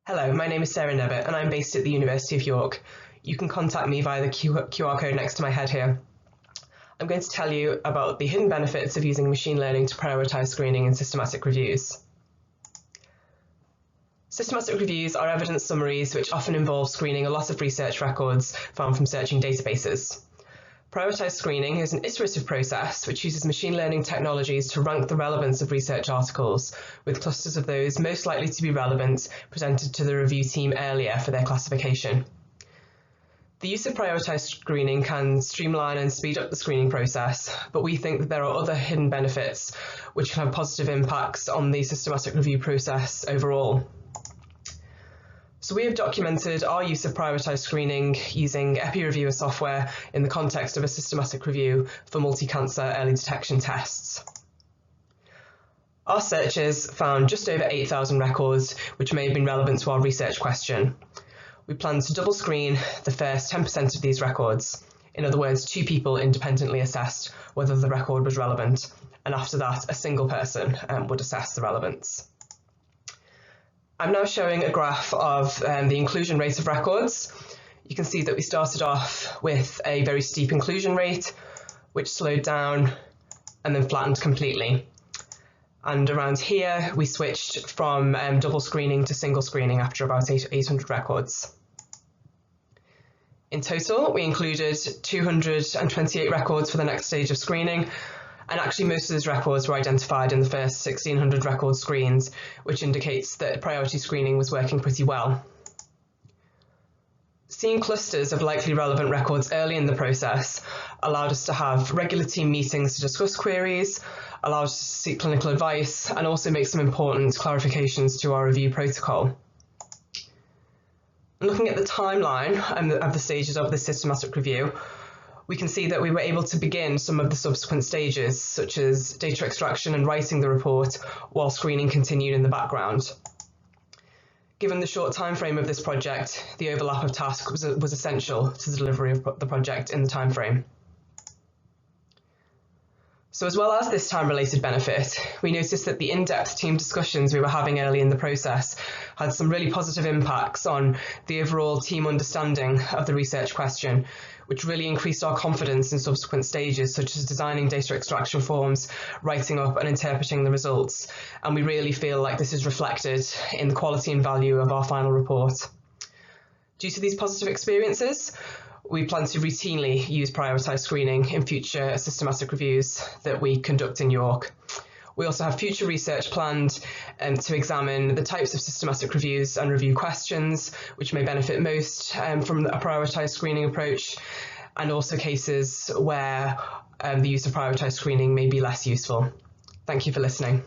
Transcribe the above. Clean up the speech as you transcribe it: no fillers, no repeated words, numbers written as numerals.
Hello, my name is Sarah Nevitt and I'm based at the University of York. You can contact me via the QR code next to my head here. I'm going to tell you about the hidden benefits of using machine learning to prioritise screening in systematic reviews. Systematic reviews are evidence summaries which often involve screening a lot of research records found from searching databases. Prioritised screening is an iterative process which uses machine learning technologies to rank the relevance of research articles, with clusters of those most likely to be relevant presented to the review team earlier for their classification. The use of prioritised screening can streamline and speed up the screening process, but we think that there are other hidden benefits which can have positive impacts on the systematic review process overall. So we have documented our use of prioritised screening using EpiReviewer software in the context of a systematic review for multi-cancer early detection tests. Our searches found just over 8,000 records which may have been relevant to our research question. We plan to double screen the first 10% of these records. In other words, 2 people independently assessed whether the record was relevant, and after that a single person would assess the relevance. I'm now showing a graph of the inclusion rate of records. You can see that we started off with a very steep inclusion rate, which slowed down and then flattened completely. And around here, we switched from double screening to single screening after about 800 records. In total, we included 228 records for the next stage of screening, and actually most of those records were identified in the first 1,600 record screens, which indicates that priority screening was working pretty well. Seeing clusters of likely relevant records early in the process allowed us to have regular team meetings to discuss queries, allowed us to seek clinical advice, and also make some important clarifications to our review protocol. Looking at the timeline of the stages of the systematic review, we can see that we were able to begin some of the subsequent stages, such as data extraction and writing the report, while screening continued in the background. Given the short time frame of this project, the overlap of tasks was essential to the delivery of the project in the time frame. So as well as this time-related benefit, we noticed that the in-depth team discussions we were having early in the process had some really positive impacts on the overall team understanding of the research question, which really increased our confidence in subsequent stages, such as designing data extraction forms, writing up and interpreting the results. And we really feel like this is reflected in the quality and value of our final report. Due to these positive experiences, we plan to routinely use prioritised screening in future systematic reviews that we conduct in York. We also have future research planned to examine the types of systematic reviews and review questions which may benefit most from a prioritised screening approach, and also cases where the use of prioritised screening may be less useful. Thank you for listening.